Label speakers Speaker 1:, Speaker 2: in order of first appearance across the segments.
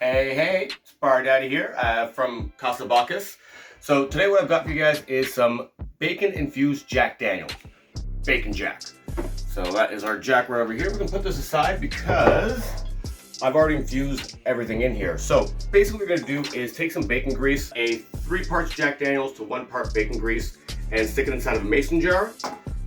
Speaker 1: Hey, it's Bar Daddy here from Casa Bacchus. So today what I've got for you guys is some bacon-infused Jack Daniels. Bacon Jack. So that is our Jack right over here. We're going to put this aside because I've already infused everything in here. So basically what we're going to do is take some bacon grease, a 3 parts Jack Daniels to 1 part bacon grease, and stick it inside of a mason jar,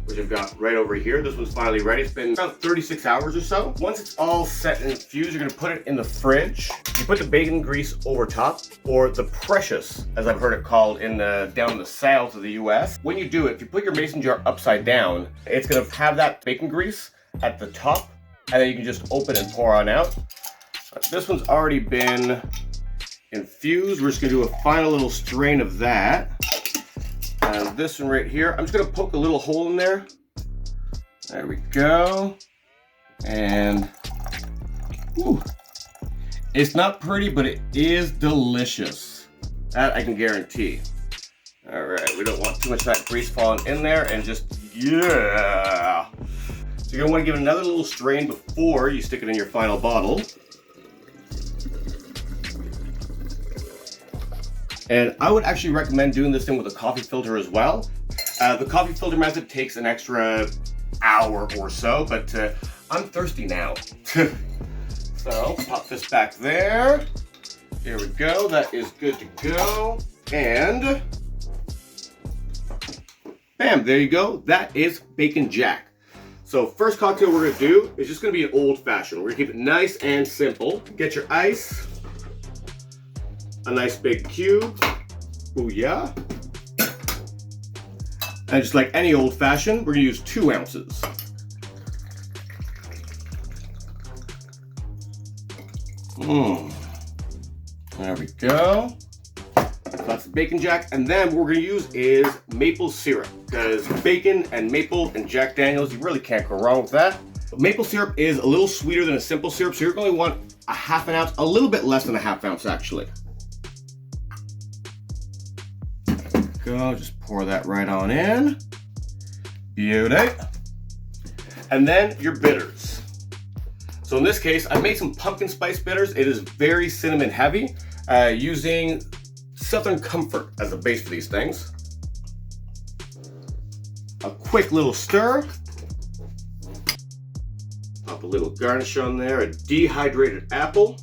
Speaker 1: which I've got right over here. This one's finally ready. It's been about 36 hours or so. Once it's all set and infused, you're gonna put it in the fridge. You put the bacon grease over top, or the precious, as I've heard it called down in the south of the US. When you do it, if you put your mason jar upside down, it's gonna have that bacon grease at the top, and then you can just open and pour on out. This one's already been infused. We're just gonna do a final little strain of that. And this one right here, I'm just gonna poke a little hole in there. There we go. And ooh, it's not pretty, but it is delicious. That I can guarantee. All right, we don't want too much of that grease falling in there, and just, yeah. So you're gonna wanna give it another little strain before you stick it in your final bottle. And I would actually recommend doing this thing with a coffee filter as well. The coffee filter method takes an extra hour or so, but I'm thirsty now. So pop this back there. Here we go, that is good to go. And bam, there you go. That is Bacon Jack. So first cocktail we're gonna do is just gonna be an old fashioned. We're gonna keep it nice and simple. Get your ice. A nice big cube. Oh yeah. And just like any old fashioned, we're gonna use 2 ounces. There we go. That's the Bacon Jack. And then what we're gonna use is maple syrup, because bacon and maple and Jack Daniels, you really can't go wrong with that. But maple syrup is a little sweeter than a simple syrup, so you're going to want a 1/2 ounce, a little bit less than a 1/2 ounce actually. Go, just pour that right on in. Beauty. And then your bitters. So in this case, I've made some pumpkin spice bitters. It is very cinnamon heavy, using Southern Comfort as a base for these things. A quick little stir. Pop a little garnish on there, a dehydrated apple.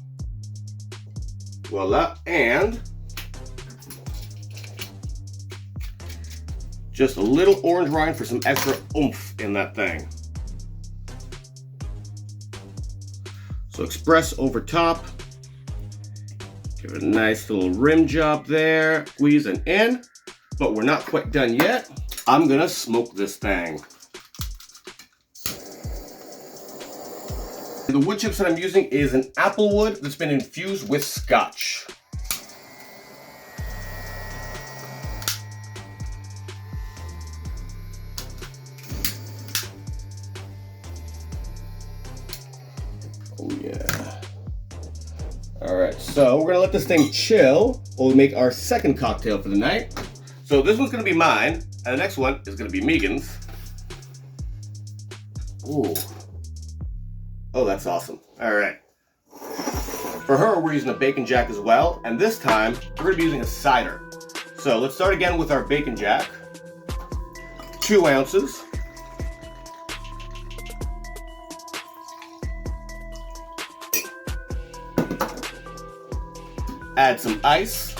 Speaker 1: Voila, and just a little orange rind for some extra oomph in that thing. So express over top. Give it a nice little rim job there. Squeeze it in, but we're not quite done yet. I'm gonna smoke this thing. The wood chips that I'm using is an apple wood that's been infused with scotch. Oh yeah. All right, so we're gonna let this thing chill while we make our second cocktail for the night. So this one's gonna be mine, and the next one is gonna be Megan's. Ooh. Oh, that's awesome. All right. For her, we're using a Bacon Jack as well, and this time we're gonna be using a cider. So let's start again with our Bacon Jack. 2 ounces. Add some ice.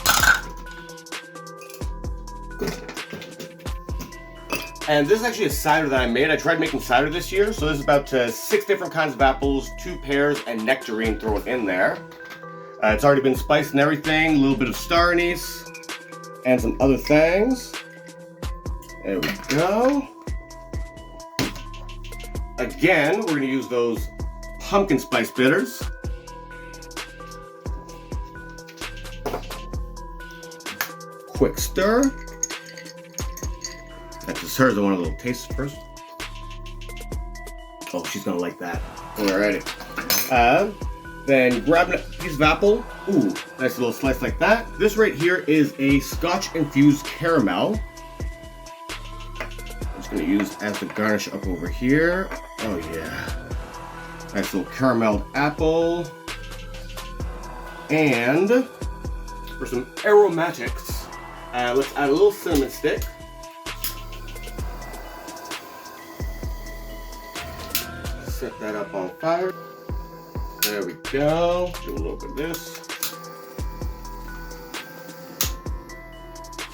Speaker 1: And this is actually a cider that I made. I tried making cider this year, so there's about 6 different kinds of apples, 2 pears, and nectarine thrown in there. It's already been spiced and everything, a little bit of star anise, and some other things. There we go. Again, we're gonna use those pumpkin spice bitters. Quick stir. That's just hers. I want a little taste first. Oh, she's gonna like that. Alrighty. Then grab a piece of apple. Ooh, nice little slice like that. This right here is a Scotch infused caramel. I'm just gonna use as the garnish up over here. Oh yeah. Nice little carameled apple. And for some aromatics, let's add a little cinnamon stick. Set that up on fire. There we go. Do a little bit of this.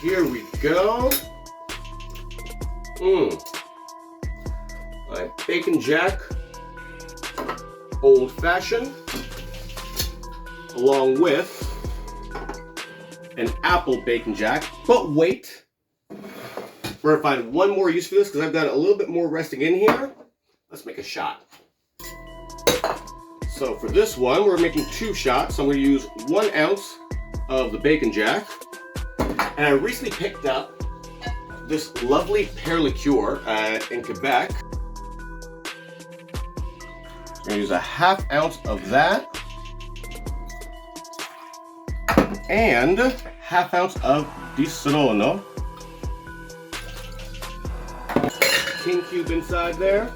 Speaker 1: Here we go. My Bacon Jack Old Fashioned, along with an apple Bacon Jack. But wait, we're gonna find one more use for this because I've got a little bit more resting in here. Let's make a shot. So for this one, we're making 2 shots. So I'm gonna use 1 ounce of the Bacon Jack. And I recently picked up this lovely pear liqueur in Quebec. I'm gonna use a 1/2 ounce of that. And 1/2 ounce of Di Serono. King cube inside there.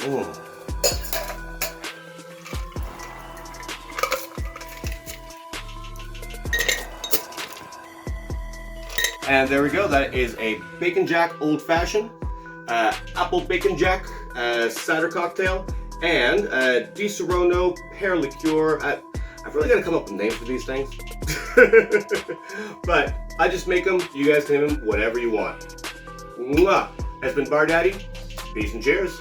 Speaker 1: Ooh. And there we go. That is a Bacon Jack Old Fashioned, Apple Bacon Jack Cider cocktail, and Di Serono pear liqueur. I've really got to come up with names for these things. But I just make them. You guys can name them whatever you want. Mwah! Has been Bar Daddy. Peace and cheers.